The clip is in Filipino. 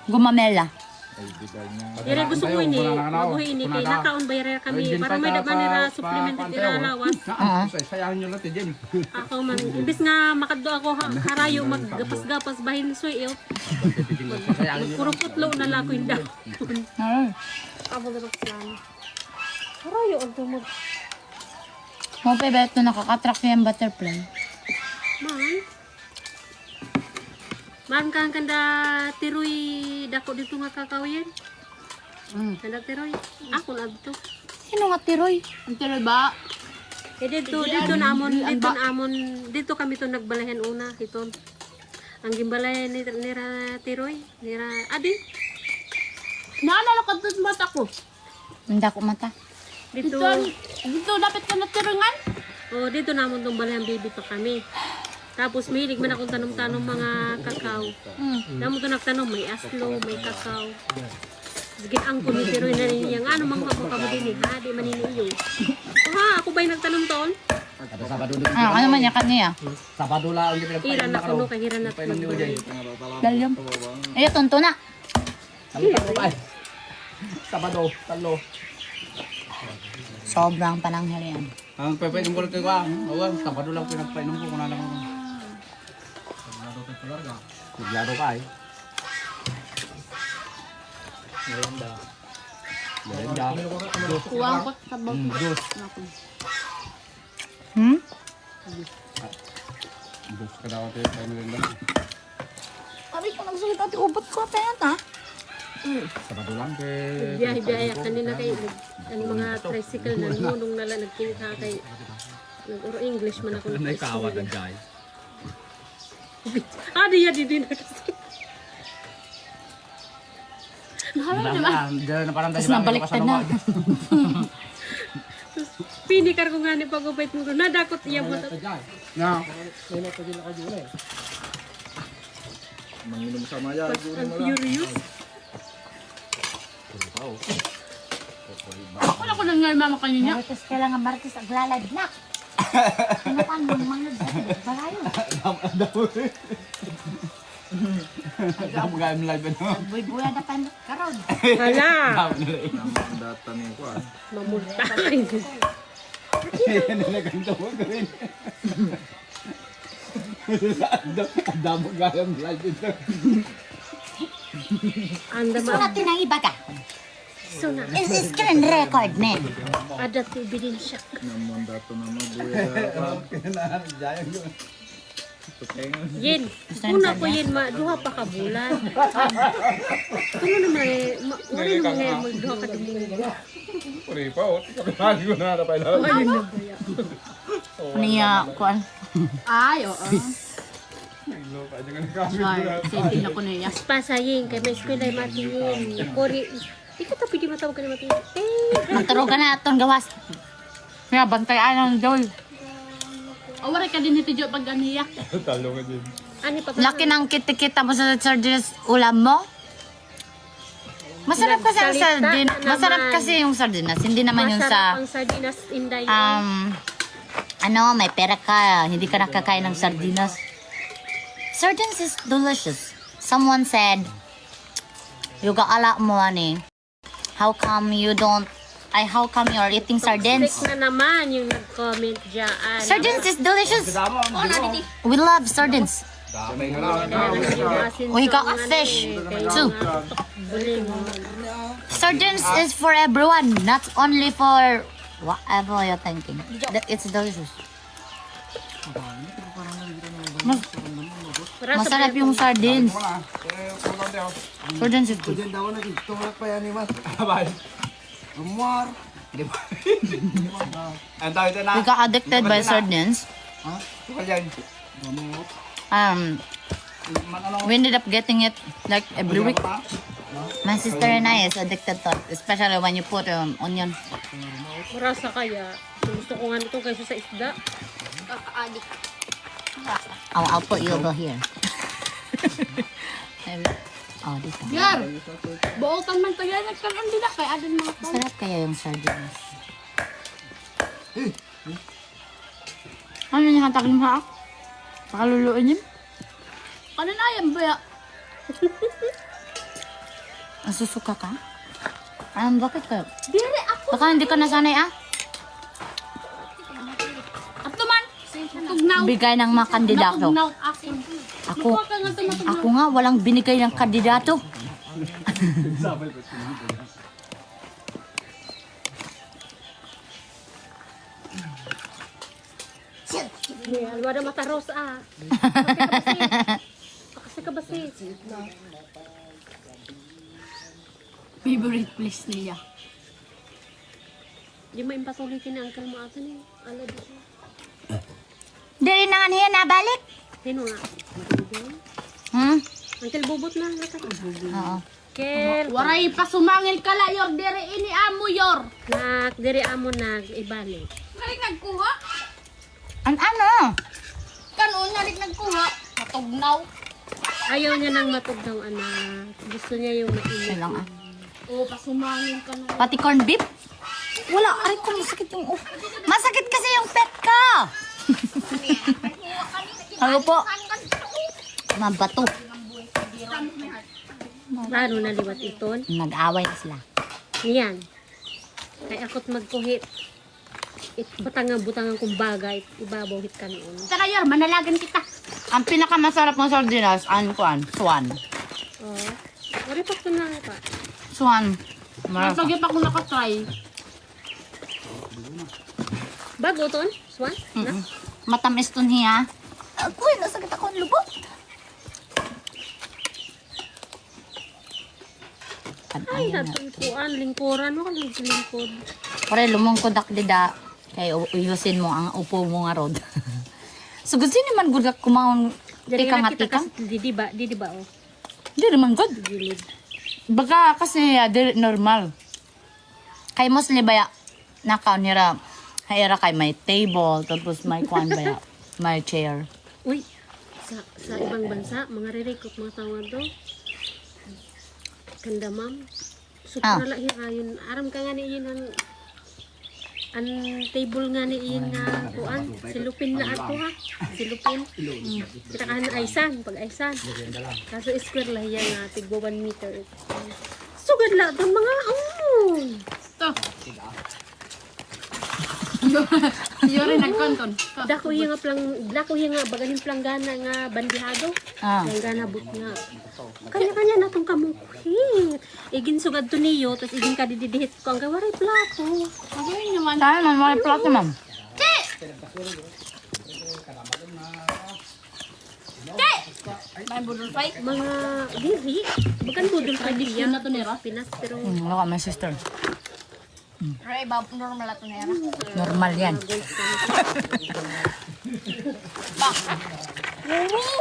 Gumamela. Dire gusto ko ini, mabuhi ini kay nakaon bayar kami para may daban nila supplemented ira lawas. Sayang nyo lang din. Ako man imbis nga makadto ako harayo maggapas-gapas bahin soy iyo. Puro putlo na lang ko inda. Abo na sana. Harayo ang tumog. Mo pa beto nakakatrack yung butterfly. Man kang kanda tiroy dako dito nga kakawayan. Kanda tiroy. Ako na dito. Sino nga tiroy? Ang tiroy ba? Dito namon dito kami to nagbalayan una hiton. Ang gimbalayan ni nira tiroy, nira adi. Naalala ko doon mata ko. Hindi ako mata. Dito. Dito dapat ka na tiroyngan. Oh, dito namon tong balayan baby pa kami. Tapos may hilig man akong tanong-tanong mga kakao. Damo to nagtanong may aslo, may kakao. Sige ang ni tiroy na niya ano mang mapakabudin ha, di maniniyo. Ha, ako ba'y nagtanong ton? Ano man yan kaniya? Sabado lang. Hira na kuno kay hira na Dalyam. Ay, tonto na. Sabado, talo. Sobrang pananghal yan. Ang pepainom ko rin ko. Sabado lang pinagpainom ko. Kung alam ko. Naglaro ka eh. Merenda. Kuwang ko sa bawang. Bus ka daw ate sa merenda. Aray ko nagsulit ati ubot ko. Penat ha? Sabado lang kay... Biyahe-biyahe kanina kay ang mga tricycle na nunong nala nagtingka kay nag-uro English man ako na Kawat ang jay. di na kasi. Tapos nabaliktad na. Pinikar ko nga ni pagupait mo ko. Nadakot iya mo. Na. Manginom sama ya. Ang furious. Wala ko nang mama kanina. Marites kailangan marites aglalagnak. Ano pa nang mga balayo? Ang mga live ano. Buy-buya na pa karon. Hala. Ang data niya ko ah. Mamultay. Yan na ganito mo gawin. Ang damo gayang live ito. Anda Gusto ma. natin ang iba ka. Suna. Screen record ne. Ada tu ebidensya. Naman data na mabuya. Kailangan jayang yun. Yen. Una ko yen ma duha pa ka bulan. Kuno naman uri naman magduha ka dumugo. Puri pa o. Kapag ko na napay lang. Ayun na baya. Niya kuan. Ay, oo. Loka aja nga kami. Ay, senti na ko niya. Pasaying kay may eskwela ay matingin. Kori. Ikaw ta pigi matawag ka na matingin. Maturo ka na aton gawas. Kaya bantayan ang Joy. O, wala ka din ito dyan pag ganiya. Talo ka din. Ani pa Laki ng kitikita mo sa sardinas ulam mo. Masarap kasi ang sardinas. Masarap kasi yung sardinas. Hindi naman yung sa ang sardinas inday. ano, may pera ka. Hindi ka nakakain ng sardinas. Sardines is delicious. Someone said, you got a lot more money. How come you don't, how come you're eating sardines? Strict na naman yung nag-comment dyan. Sardines is delicious. We love sardines. We got a fish too. Sardines is for everyone, not only for whatever you're thinking. It's delicious. Masarap yung sardines. Sardines is good. We got addicted by sardines. We ended up getting it like every week. My sister and I is addicted to it, especially when you put onion. Marasa kaya. Gusto ko nga nito kaysa sa isda. I'll put you over here. Oh, dito. Yar! Buotan man tayo. Nagkaroon din na kay Adan mga to. Masarap kaya yung sardines. Ano yung hatag mo ha? Pakaluluin yun? Ano na yan ba? Nasusuka ka? Bakit ka? Dire ako. Baka hindi ka nasanay Ato man. Tugnaw. Bigay ng mga kandidato. Tugnaw ako. Ako, Mukha ka nga tumatugnaw. ako nga walang binigay ng kandidato. Alwada mataros Kasi ka basi. Favorite place niya. Di mo impatuloy kina uncle mo ato ni. Ala di siya. Dili na nga niya nabalik. Sino nga? Uncle bubot na. Oo. Kel. Waray pa sumangil ka la yor dire ini amo yor. Nak, diri amo nag ibalik. Nalik nagkuha. Ano? Kanon nalik nagkuha. Matugnaw. Ayaw niya nang matugdaw anak. Gusto niya yung mainit. Lang ah. O pasumangil ka na. Pati corned beef? Wala, aray ko masakit yung masakit kasi yung pet ka. Ano po? Mabato. Lalo naliwat iton. Nag-away na sila. Yan. Kay ako't magkuhit. Butangan kong bagay. Ibabawit ka noon. Tara yor, manalagan kita. Ang pinakamasarap ng sardinas, swan. Oh. Wari pa ko na pa. Swan. Masagi pa kung nakatry. Bago ton? Swan? Na? Matamis to niya. Uy, nasakit ako ang lubot. Ay, natungkuan. Lingkuran mo ka lingkod. Pare, lumungkod akdida. Kaya uyusin mo ang upo mo nga rod. So, gusto naman good kumaon Dari tikang na at kita tikang. kasi di ba oh. Di naman good. Gilid. Baga kasi di normal. Kay mostly baya nakaon nira. Hayra kay may table, tapos may kwan baya. May chair. Uy, sa ibang bansa, mga ririkot mga tawag do. Kanda ma'am. Super lang ayon. Aram ka nga ni iyon ang table nga ni iyon nga kuan. Silupin na ato ha. Silupin. Kita ka na aysan, pag aysan. Kaso square lah yan nga, tigbo 1 meter. Sugad lang itong mga To. Yor nagkonton. Dako yung nga bagahin planggana nga bandihado. Planggana but nga. Kanya-kanya na itong kamukhi. Igin sugad to niyo, tapos igin ka dididihit ko. Ang gawaray plato. Ay naman. Tayo man, may plato ma'am. May budol fight. Mga diri. Bagan budol pa diya. na to nira. Pinas, pero Wala ka, my sister. Ray ba normal ato nira. Normal yan. Oo.